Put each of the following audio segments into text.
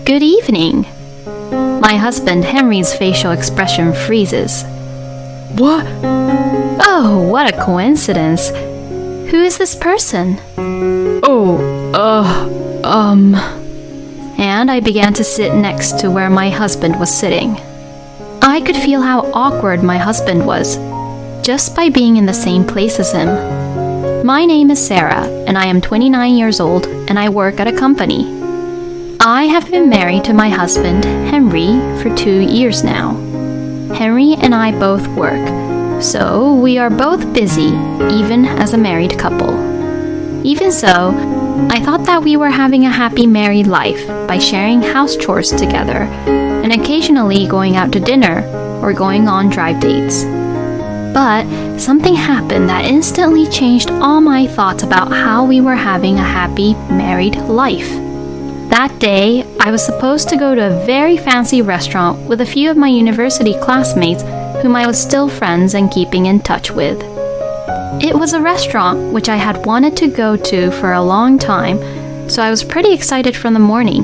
Good evening. My husband Henry's facial expression freezes. What? Oh, what a coincidence. Who is this person? And I began to sit next to where my husband was sitting. I could feel how awkward my husband was, just by being in the same place as him. My name is Sarah, and I am 29 years old, and I work at a company. I have been married to my husband, Henry, for 2 years now. Henry and I both work, so we are both busy, even as a married couple. Even so, I thought that we were having a happy married life by sharing house chores together and occasionally going out to dinner or going on drive dates. But something happened that instantly changed all my thoughts about how we were having a happy married life. That day, I was supposed to go to a very fancy restaurant with a few of my university classmates whom I was still friends and keeping in touch with. It was a restaurant which I had wanted to go to for a long time, so I was pretty excited from the morning.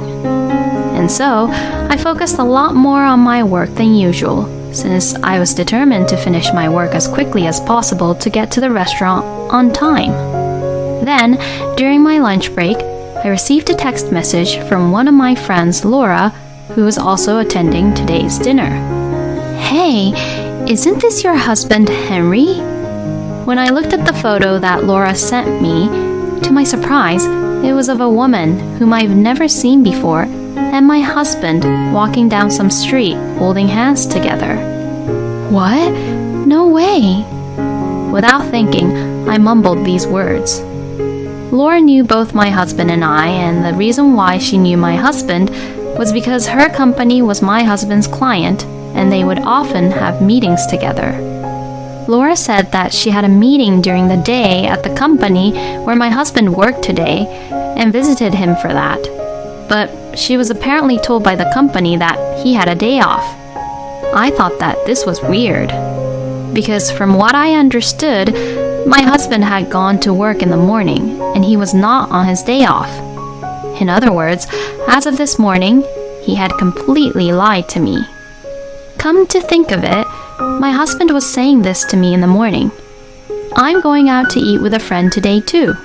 And so, I focused a lot more on my work than usual, since I was determined to finish my work as quickly as possible to get to the restaurant on time. Then, during my lunch break, I received a text message from one of my friends, Laura, who was also attending today's dinner. Hey, isn't this your husband, Henry? When I looked at the photo that Laura sent me, to my surprise, it was of a woman whom I've never seen before and my husband walking down some street holding hands together. What? No way! Without thinking, I mumbled these words. Laura knew both my husband and I, and the reason why she knew my husband was because her company was my husband's client, and they would often have meetings together. Laura said that she had a meeting during the day at the company where my husband worked today and visited him for that. But she was apparently told by the company that he had a day off. I thought that this was weird, because from what I understood, my husband had gone to work in the morning and he was not on his day off. In other words, as of this morning, he had completely lied to me. Come to think of it, my husband was saying this to me in the morning. I'm going out to eat with a friend today too.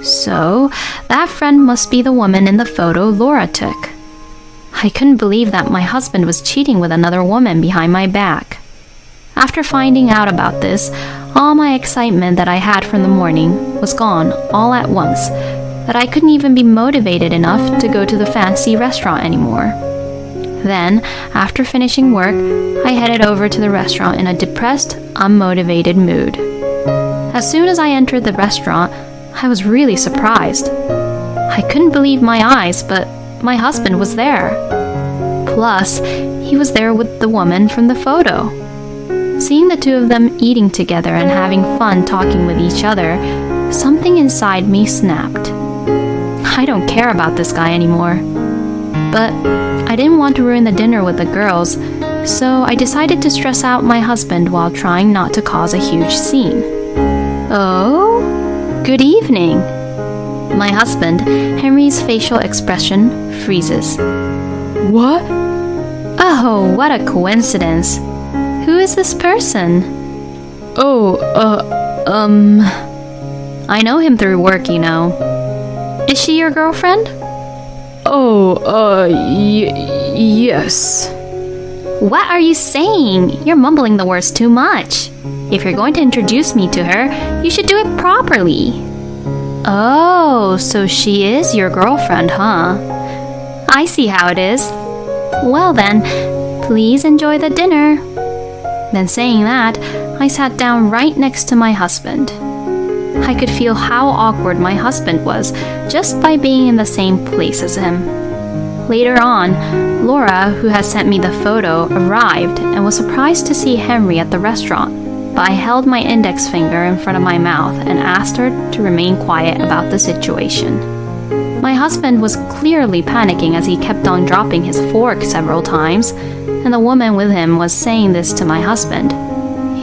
So, that friend must be the woman in the photo Laura took. I couldn't believe that my husband was cheating with another woman behind my back. After finding out about this, all my excitement that I had from the morning was gone all at once, that I couldn't even be motivated enough to go to the fancy restaurant anymore. Then, after finishing work, I headed over to the restaurant in a depressed, unmotivated mood. As soon as I entered the restaurant, I was really surprised. I couldn't believe my eyes, but my husband was there. Plus, he was there with the woman from the photo. Seeing the two of them eating together and having fun talking with each other, something inside me snapped. I don't care about this guy anymore. But I didn't want to ruin the dinner with the girls, so I decided to stress out my husband while trying not to cause a huge scene. Oh, good evening. My husband, Henry's facial expression freezes. What? Oh, what a coincidence. Who is this person? I know him through work, you know. Is she your girlfriend? Yes. What are you saying? You're mumbling the words too much. If you're going to introduce me to her, you should do it properly. Oh, so she is your girlfriend, huh? I see how it is. Well then, please enjoy the dinner. Then saying that, I sat down right next to my husband. I could feel how awkward my husband was just by being in the same place as him. Later on, Laura, who had sent me the photo, arrived and was surprised to see Henry at the restaurant, but I held my index finger in front of my mouth and asked her to remain quiet about the situation. My husband was clearly panicking as he kept on dropping his fork several times, and the woman with him was saying this to my husband.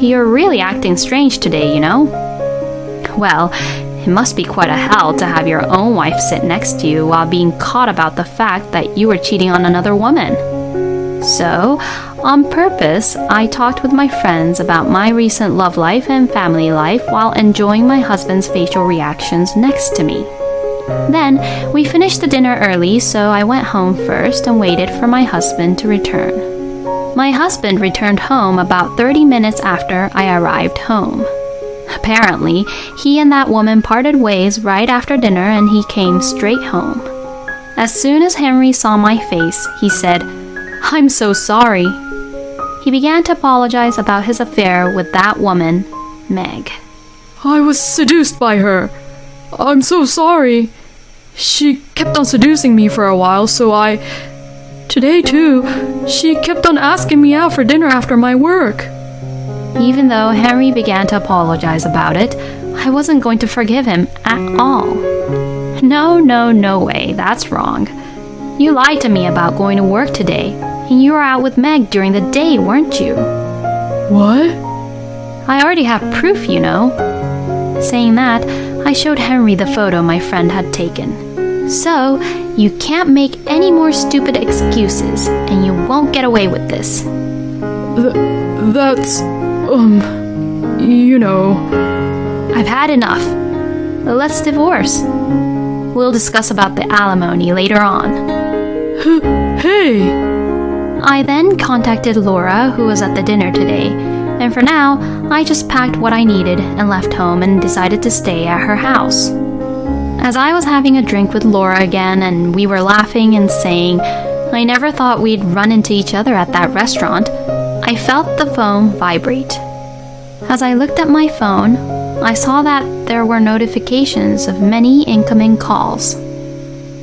You're really acting strange today, you know? Well, It must be quite a hell to have your own wife sit next to you while being caught about the fact that you were cheating on another woman. So, on purpose, I talked with my friends about my recent love life and family life while enjoying my husband's facial reactions next to me. Then, we finished the dinner early, so I went home first and waited for my husband to return. My husband returned home about 30 minutes after I arrived home. Apparently, he and that woman parted ways right after dinner and he came straight home. As soon as Henry saw my face, he said, "I'm so sorry." He began to apologize about his affair with that woman, Meg. I was seduced by her. I'm so sorry. She kept on seducing me for a while, so Today too, she kept on asking me out for dinner after my work. Even though Henry began to apologize about it, I wasn't going to forgive him at all. No way, that's wrong. You lied to me about going to work today, and you were out with Meg during the day, weren't you? What? I already have proof, you know. Saying that, I showed Henry the photo my friend had taken. So, you can't make any more stupid excuses, and you won't get away with this. That's, you know. I've had enough. Let's divorce. We'll discuss about the alimony later on. Hey! I then contacted Laura, who was at the dinner today, and for now, I just packed what I needed and left home and decided to stay at her house. As I was having a drink with Laura again and we were laughing and saying, I never thought we'd run into each other at that restaurant, I felt the phone vibrate. As I looked at my phone, I saw that there were notifications of many incoming calls.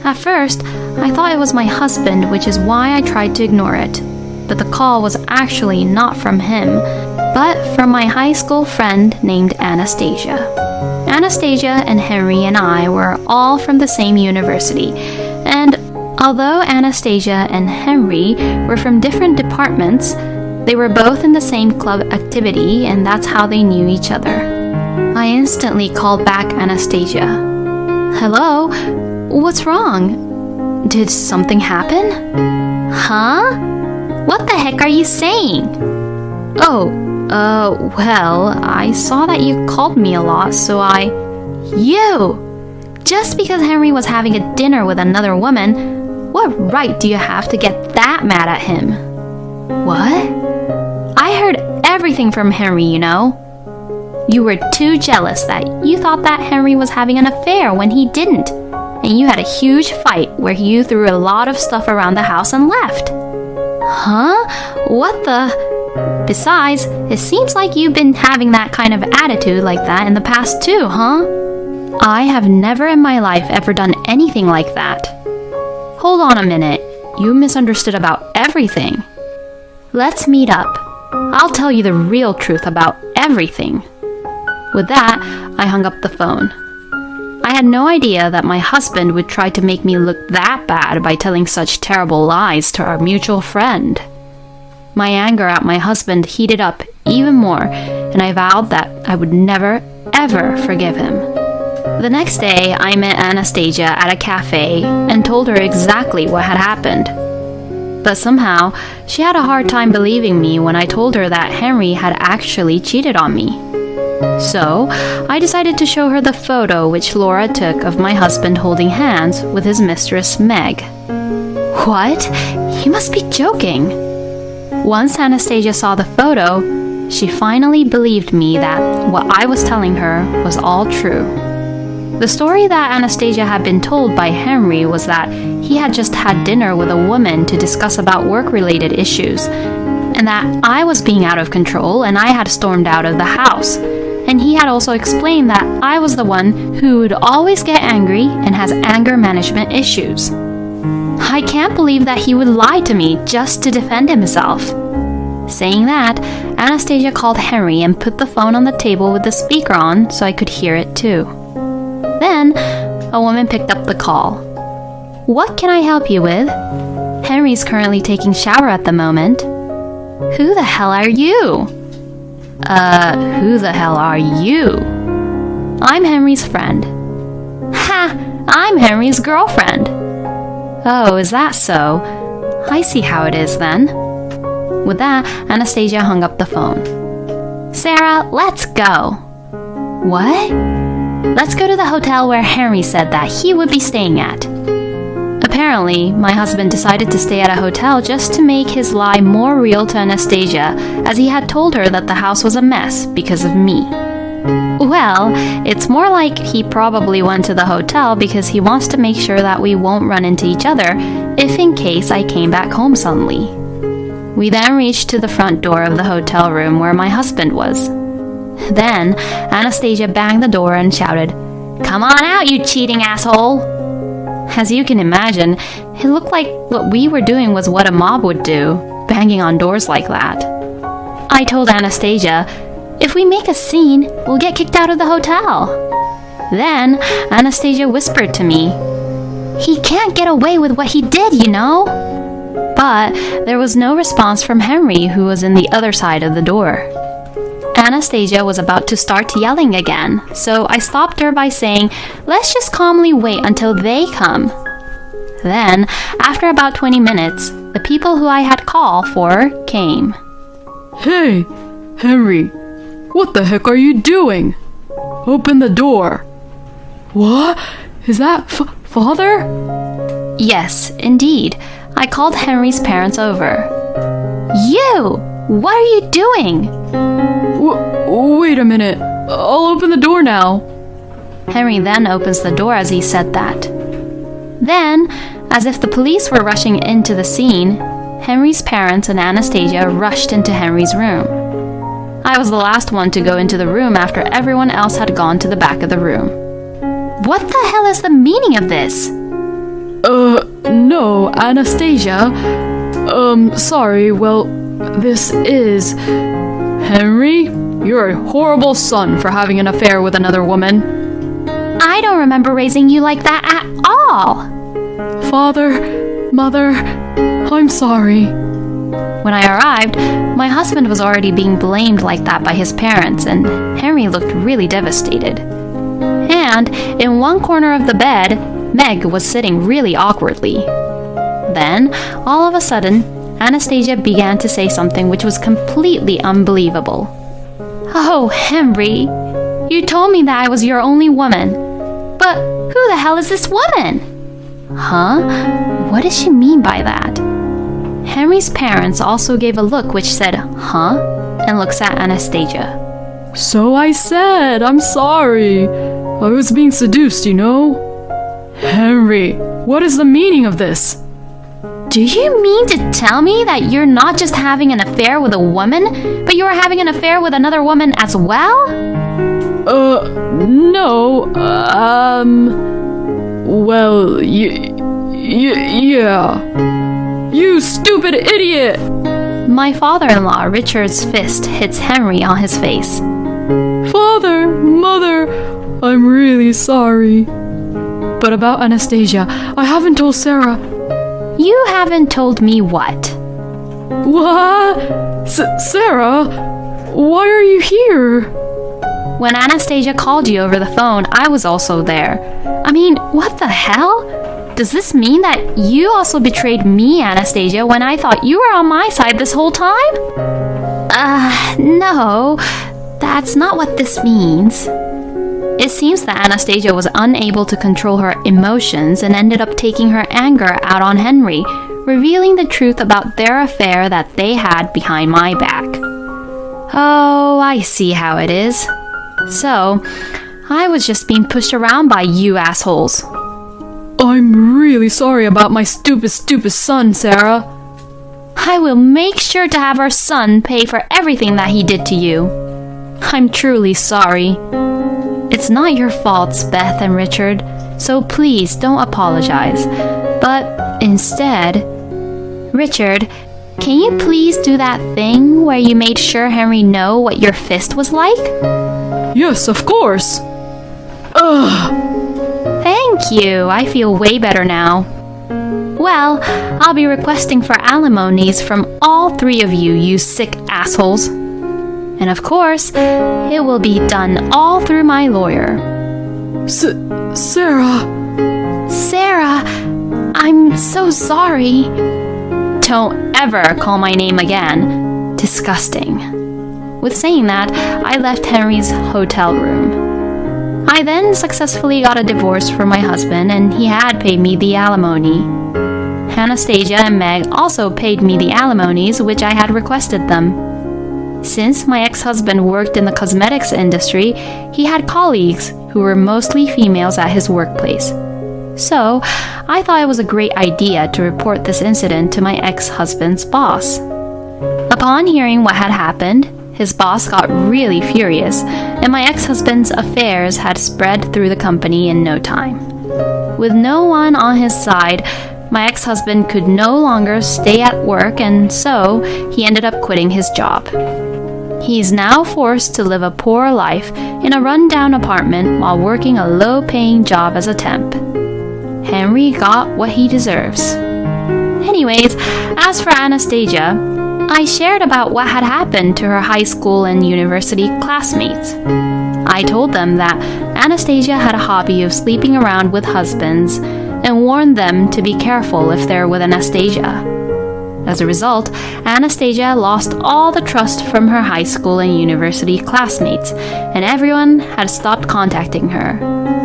At first, I thought it was my husband, which is why I tried to ignore it. But the call was actually not from him, but from my high school friend named Anastasia. Anastasia and Henry and I were all from the same university, and although Anastasia and Henry were from different departments, they were both in the same club activity, and that's how they knew each other. I instantly called back Anastasia. "Hello? What's wrong? Did something happen?" "Huh? What the heck are you saying?" Well, I saw that you called me a lot, so You! Just because Henry was having a dinner with another woman, what right do you have to get that mad at him?" "What?" "I heard everything from Henry, you know. You were too jealous that you thought that Henry was having an affair when he didn't, and you had a huge fight where you threw a lot of stuff around the house and left." "Huh? What the..." "Besides, it seems like you've been having that kind of attitude like that in the past too, huh?" "I have never in my life ever done anything like that." "Hold on a minute. You misunderstood about everything. Let's meet up. I'll tell you the real truth about everything." With that, I hung up the phone. I had no idea that my husband would try to make me look that bad by telling such terrible lies to our mutual friend. My anger at my husband heated up even more, and I vowed that I would never, ever forgive him. The next day, I met Anastasia at a cafe and told her exactly what had happened. But somehow, she had a hard time believing me when I told her that Henry had actually cheated on me. So, I decided to show her the photo which Laura took of my husband holding hands with his mistress Meg. "What? You must be joking." Once Anastasia saw the photo, she finally believed me that what I was telling her was all true. The story that Anastasia had been told by Henry was that he had just had dinner with a woman to discuss about work-related issues, and that I was being out of control and I had stormed out of the house. And he had also explained that I was the one who would always get angry and has anger management issues. I can't believe that he would lie to me just to defend himself. Saying that, Anastasia called Henry and put the phone on the table with the speaker on so I could hear it too. Then, a woman picked up the call. "What can I help you with?" "Henry's currently taking shower at the moment." "Who the hell are you?" Who the hell are you?" "I'm Henry's friend." I'm Henry's girlfriend. Oh, is that so? I see how it is then. With that, Anastasia hung up the phone. Sarah, let's go. What? Let's go to the hotel where Henry said that he would be staying at. Apparently, my husband decided to stay at a hotel just to make his lie more real to Anastasia, as he had told her that the house was a mess because of me. Well, it's more like he probably went to the hotel because he wants to make sure that we won't run into each other if in case I came back home suddenly. We then reached to the front door of the hotel room where my husband was. Then, Anastasia banged the door and shouted, "Come on out, you cheating asshole!" As you can imagine, it looked like what we were doing was what a mob would do, banging on doors like that. I told Anastasia, "If we make a scene, we'll get kicked out of the hotel." Then, Anastasia whispered to me, "He can't get away with what he did, you know." But there was no response from Henry, who was in the other side of the door. Anastasia was about to start yelling again, so I stopped her by saying, "Let's just calmly wait until they come." Then, after about 20 minutes, the people who I had called for came. Hey, Henry, what the heck are you doing? Open the door. What? Is that father? Yes, indeed. I called Henry's parents over. You! What are you doing? Wait a minute. I'll open the door now. Henry then opens the door as he said that. Then, as if the police were rushing into the scene, Henry's parents and Anastasia rushed into Henry's room. I was the last one to go into the room after everyone else had gone to the back of the room. What the hell is the meaning of this? No, Anastasia. Sorry, well, this is... Henry, you're a horrible son for having an affair with another woman. I don't remember raising you like that at all. Father, Mother, I'm sorry. When I arrived, my husband was already being blamed like that by his parents, and Henry looked really devastated. And in one corner of the bed, Meg was sitting really awkwardly. Then, all of a sudden, Anastasia began to say something which was completely unbelievable. "Oh, Henry, you told me that I was your only woman. But who the hell is this woman?" Huh? What does she mean by that? Henry's parents also gave a look which said, "Huh?" and looks at Anastasia. So I said, I'm sorry. I was being seduced, you know. Henry, what is the meaning of this? Do you mean to tell me that you're not just having an affair with a woman, but you're having an affair with another woman as well? No, well, yeah. You stupid idiot! My father-in-law, Richard's fist hits Henry on his face. Father, Mother, I'm really sorry. But about Anastasia, I haven't told Sarah. You haven't told me what? What? Sarah, why are you here? When Anastasia called you over the phone, I was also there. I mean, what the hell? Does this mean that you also betrayed me, Anastasia, when I thought you were on my side this whole time? No, that's not what this means. It seems that Anastasia was unable to control her emotions and ended up taking her anger out on Henry, revealing the truth about their affair that they had behind my back. Oh, I see how it is. So, I was just being pushed around by you assholes. I'm really sorry about my stupid son, Sarah. I will make sure to have our son pay for everything that he did to you. I'm truly sorry. It's not your faults, Beth and Richard, so please don't apologize. But instead, Richard, can you please do that thing where you made sure Henry know what your fist was like? Yes, of course. Thank you. I feel way better now. Well, I'll be requesting for alimonies from all three of you, you sick assholes. And of course, it will be done all through my lawyer. Sarah, Sarah, I'm so sorry. Don't ever call my name again. Disgusting. With saying that, I left Henry's hotel room. I then successfully got a divorce from my husband, and he had paid me the alimony. Anastasia and Meg also paid me the alimonies, which I had requested them. Since my ex-husband worked in the cosmetics industry, he had colleagues who were mostly females at his workplace. So, I thought it was a great idea to report this incident to my ex-husband's boss. Upon hearing what had happened, his boss got really furious, and my ex-husband's affairs had spread through the company in no time. With no one on his side, my ex-husband could no longer stay at work, and so he ended up quitting his job. He is now forced to live a poor life in a rundown apartment while working a low-paying job as a temp. Henry got what he deserves. Anyways, as for Anastasia, I shared about what had happened to her high school and university classmates. I told them that Anastasia had a hobby of sleeping around with husbands and warned them to be careful if they're with Anastasia. As a result, Anastasia lost all the trust from her high school and university classmates, and everyone had stopped contacting her,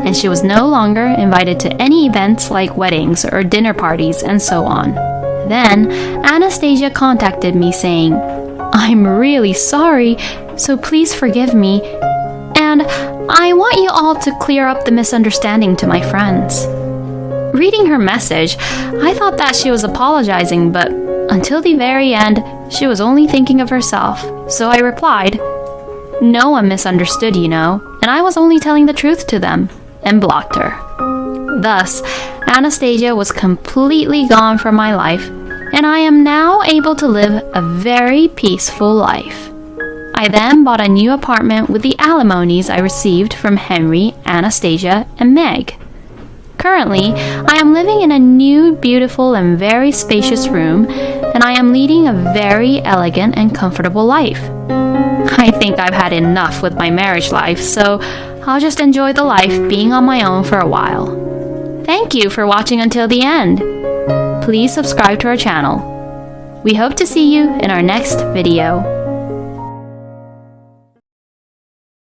and she was no longer invited to any events like weddings or dinner parties and so on. Then, Anastasia contacted me saying, "I'm really sorry, so please forgive me, and I want you all to clear up the misunderstanding to my friends." Reading her message, I thought that she was apologizing, but until the very end, she was only thinking of herself. So I replied, "No one misunderstood, you know, and I was only telling the truth to them," and blocked her. Thus, Anastasia was completely gone from my life, and I am now able to live a very peaceful life. I then bought a new apartment with the alimonies I received from Henry, Anastasia, and Meg. Currently, I am living in a new, beautiful, and very spacious room, and I am leading a very elegant and comfortable life. I think I've had enough with my marriage life, so I'll just enjoy the life being on my own for a while. Thank you for watching until the end. Please subscribe to our channel. We hope to see you in our next video.